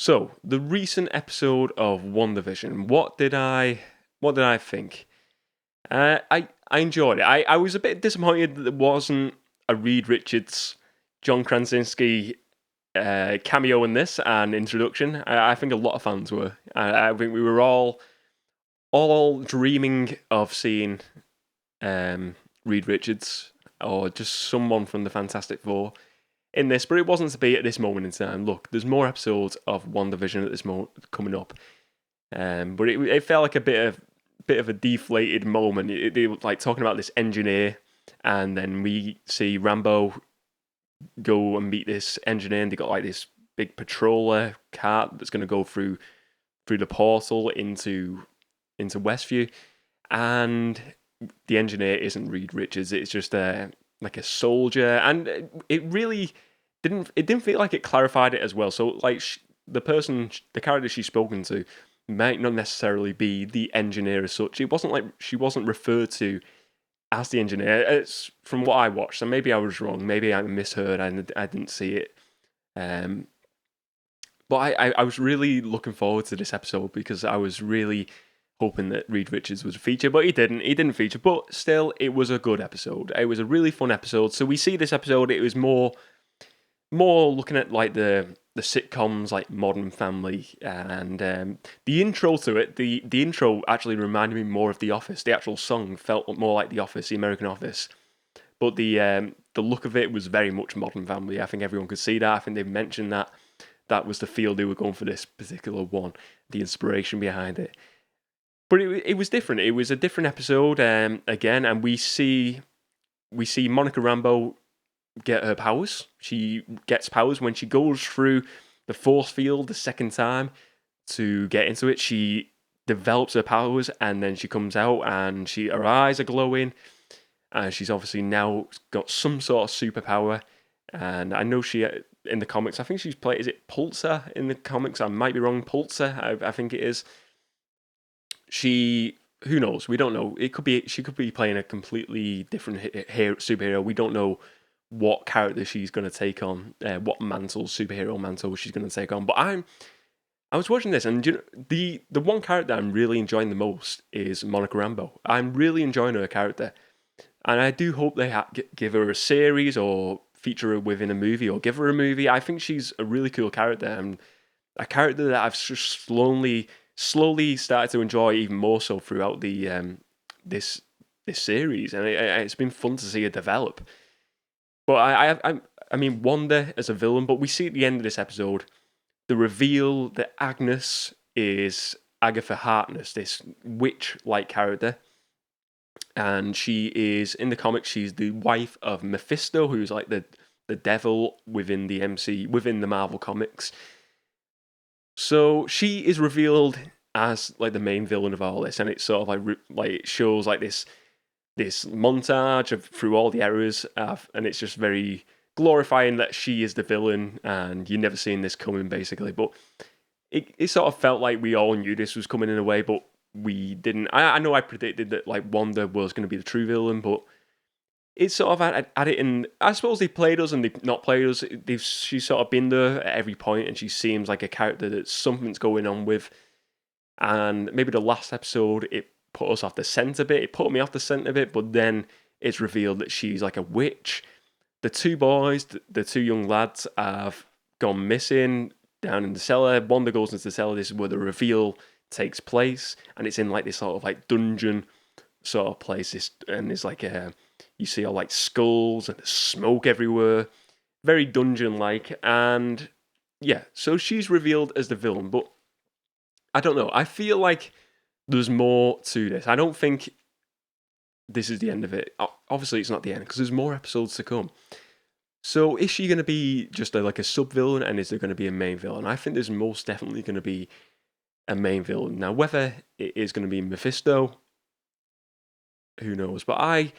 So, the recent episode of WandaVision, what did I think? I enjoyed it. I was a bit disappointed that there wasn't a Reed Richards, John Krasinski cameo in this and introduction. I think a lot of fans were. I think we were all dreaming of seeing Reed Richards or just someone from the Fantastic Four in this, but it wasn't to be at this moment in time. Look, there's more episodes of WandaVision at this moment coming up, but it felt like a bit of a deflated moment. They were like talking about this engineer, and then we see Rambo go and meet this engineer, and they got like this big patroller cart that's going to go through the portal into Westview, and the engineer isn't Reed Richards. It's just like a soldier, and it really didn't feel like it clarified it as well. So like the character she's spoken to might not necessarily be the engineer as such. It wasn't like she wasn't referred to as the engineer. It's from what I watched, so maybe I was wrong. Maybe I misheard and I didn't see it. But I was really looking forward to this episode because I was really hoping that Reed Richards was a feature, but he didn't. He didn't feature, but still, it was a good episode. It was a really fun episode. So we see this episode. It was more looking at like the sitcoms like Modern Family, and the intro to it. The intro actually reminded me more of The Office. The actual song felt more like The Office, the American Office, but the look of it was very much Modern Family. I think everyone could see that. I think they've mentioned that was the feel they were going for this particular one, the inspiration behind it. But it was different. It was a different episode again, and we see Monica Rambeau get her powers. She gets powers when she goes through the force field the second time to get into it. She develops her powers, and then she comes out, and her eyes are glowing, and she's obviously now got some sort of superpower. And I know she in the comics, I think she's played. Is it Pulsar in the comics? I might be wrong. Pulsar, I think it is. Who knows? We don't know. She could be playing a completely different superhero. We don't know what character she's going to take on, what superhero mantle she's going to take on. But I was watching this, and the one character I'm really enjoying the most is Monica Rambeau. I'm really enjoying her character, and I do hope they give her a series or feature her within a movie or give her a movie. I think she's a really cool character, and a character that I've just slowly started to enjoy even more so throughout the this series, and it's been fun to see her develop. But I mean Wanda as a villain, but we see at the end of this episode the reveal that Agnes is Agatha Harkness, this witch-like character, and she is in the comics. She's the wife of Mephisto, who's like the devil within the Marvel comics. So she is revealed as like the main villain of all this, and it's sort of like it shows like this montage of through all the eras, and it's just very glorifying that she is the villain, and you've never seen this coming basically. But it sort of felt like we all knew this was coming in a way, but we didn't. I know I predicted that like Wanda was going to be the true villain, but it's sort of at it, and I suppose they played us and they've not played us. She's sort of been there at every point, and she seems like a character that something's going on with. And maybe the last episode, it put us off the scent a bit. It put me off the scent a bit, but then it's revealed that she's like a witch. The two boys, the two young lads, have gone missing down in the cellar. Wanda goes into the cellar. This is where the reveal takes place, and it's in like this sort of like dungeon sort of place. And there's like you see all like skulls and smoke everywhere, very dungeon-like. And yeah, so she's revealed as the villain, but I don't know. I feel like there's more to this. I don't think this is the end of it. Obviously, it's not the end because there's more episodes to come. So is she going to be just like a sub-villain, and is there going to be a main villain? I think there's most definitely going to be a main villain. Now, whether it is going to be Mephisto, who knows? But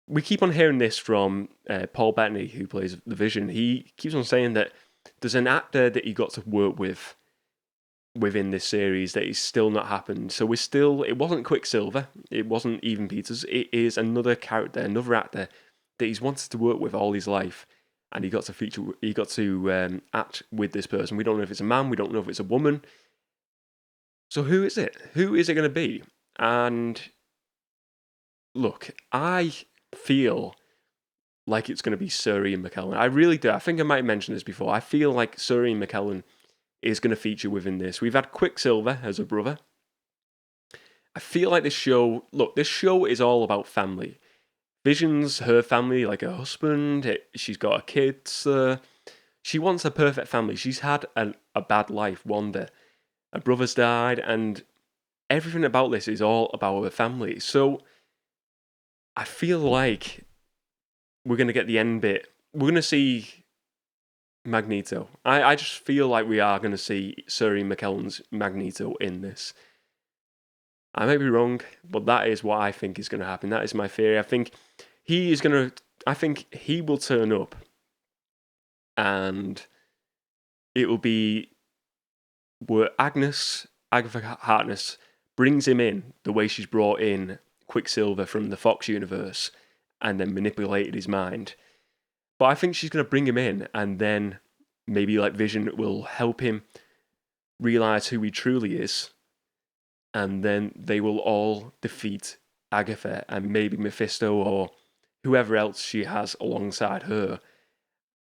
we keep on hearing this from Paul Bettany, who plays the Vision. He keeps on saying that there's an actor that he got to work with within this series that is still not happened. So it wasn't Quicksilver, it wasn't Evan Peters, it is another character, another actor that he's wanted to work with all his life, and he got to act with this person. We don't know if it's a man, we don't know if it's a woman. So who is it? Who is it going to be? And look, I feel like it's going to be Sir Ian McKellen. I really do. I think I might have mentioned this before. I feel like Sir Ian McKellen is going to feature within this. We've had Quicksilver as a brother. I feel like this show is all about family. Vision's her family, like her husband. She's got her kids. She wants a perfect family. She's had a bad life, Wanda. Her brother's died, and everything about this is all about her family. So I feel like we're going to get the end bit. We're going to see Magneto. I just feel like we are going to see Sir Ian McKellen's Magneto in this. I may be wrong, but that is what I think is going to happen. That is my theory. I think he will turn up, and it will be where Agatha Harkness brings him in the way she's brought in Quicksilver from the Fox universe and then manipulated his mind. But I think she's going to bring him in, and then maybe like Vision will help him realize who he truly is, and then they will all defeat Agatha and maybe Mephisto or whoever else she has alongside her.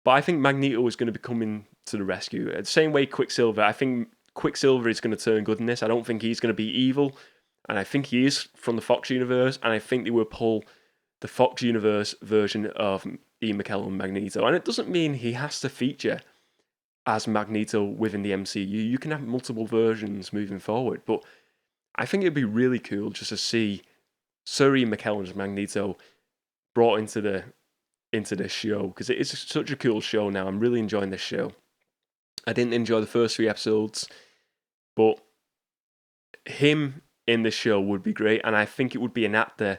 But I think Magneto is going to be coming to the rescue. The same way Quicksilver, I think Quicksilver is going to turn good in this. I don't think he's going to be evil, and I think he is from the Fox universe, and I think they will pull the Fox universe version of Ian McKellen Magneto. And it doesn't mean he has to feature as Magneto within the MCU. You can have multiple versions moving forward, but I think it'd be really cool just to see Sir Ian McKellen's Magneto brought into this show, because it is such a cool show now. I'm really enjoying this show. I didn't enjoy the first 3 episodes, but him in this show would be great, and I think it would be an actor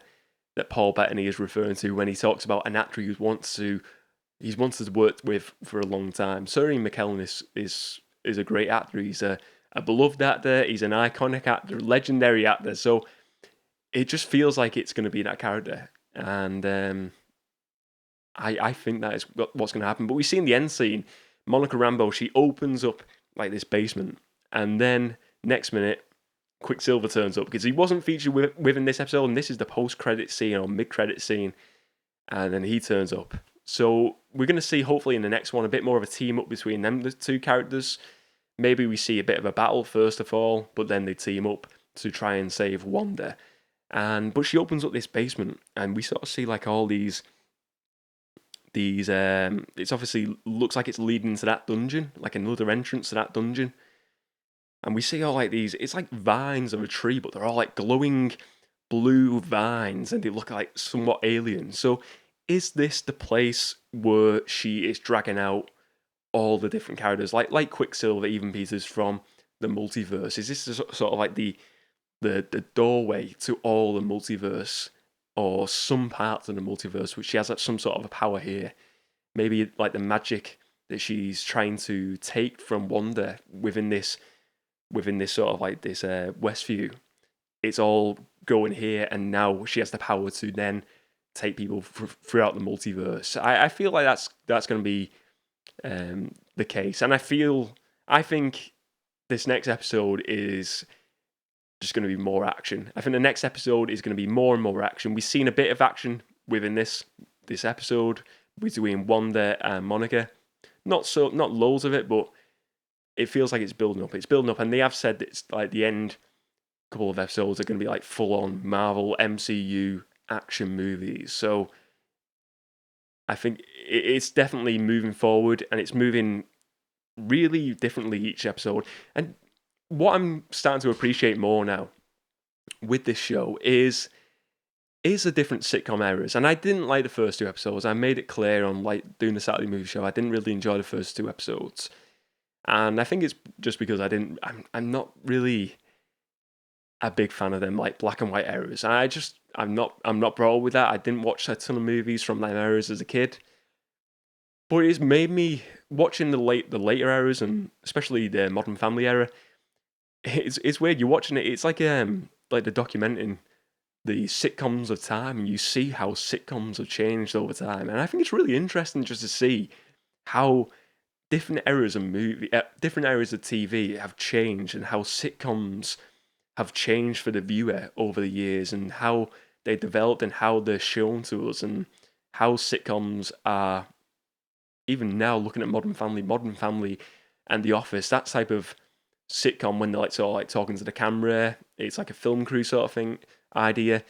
that Paul Bettany is referring to when he talks about an actor he's wanted to work with for a long time. Sir Ian McKellen is a great actor. He's a beloved actor. He's an iconic actor, legendary actor. So it just feels like it's going to be that character, and I think that is what's going to happen. But we see in the end scene, Monica Rambeau, she opens up like this basement, and then next minute, Quicksilver turns up, because he wasn't featured within this episode, and this is the post-credit scene or mid-credit scene, and then he turns up. So we're going to see, hopefully in the next one, a bit more of a team-up between them, the 2 characters. Maybe we see a bit of a battle first of all, but then they team up to try and save Wanda. But she opens up this basement, and we sort of see like all these it's obviously looks like it's leading to that dungeon, like another entrance to that dungeon. And we see all like these, it's like vines of a tree, but they're all like glowing blue vines, and they look like somewhat alien. So is this the place where she is dragging out all the different characters, like Quicksilver, even Peters from the multiverse? Is this sort of like the doorway to all the multiverse, or some parts of the multiverse, which she has some sort of a power here? Maybe like the magic that she's trying to take from Wanda within this sort of like this Westview, it's all going here, and now she has the power to then take people throughout the multiverse. I feel like that's going to be the case, and I think this next episode is just going to be more action. I think the next episode is going to be more and more action. We've seen a bit of action within this episode between Wanda and Monica. Not loads of it, but it feels like it's building up. It's building up, and they have said that it's like the end couple of episodes are going to be like full-on Marvel MCU action movies. So I think it's definitely moving forward, and it's moving really differently each episode. And what I'm starting to appreciate more now with this show is the different sitcom eras. And I didn't like the first 2 episodes. I made it clear on like doing the Saturday Movie Show, I didn't really enjoy the first 2 episodes. And I think it's just because I'm not really a big fan of them like black and white eras. I'm not brought up with that. I didn't watch a ton of movies from them eras as a kid. But it's made me watching the later eras, and especially the Modern Family era. It's weird. You're watching it. It's like they're documenting the sitcoms of time, and you see how sitcoms have changed over time. And I think it's really interesting just to see how different eras of TV have changed, and how sitcoms have changed for the viewer over the years, and how they developed and how they're shown to us, and how sitcoms are even now looking at Modern Family, and The Office, that type of sitcom when they're like sort of like talking to the camera, it's like a film crew sort of thing idea.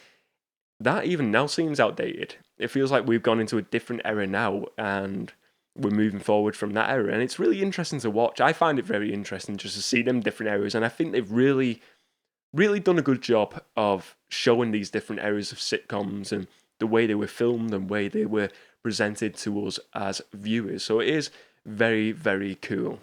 That even now seems outdated. It feels like we've gone into a different era now, and we're moving forward from that era, and it's really interesting to watch. I find it very interesting just to see them different eras, and I think they've really done a good job of showing these different eras of sitcoms and the way they were filmed and way they were presented to us as viewers. So it is very, very cool.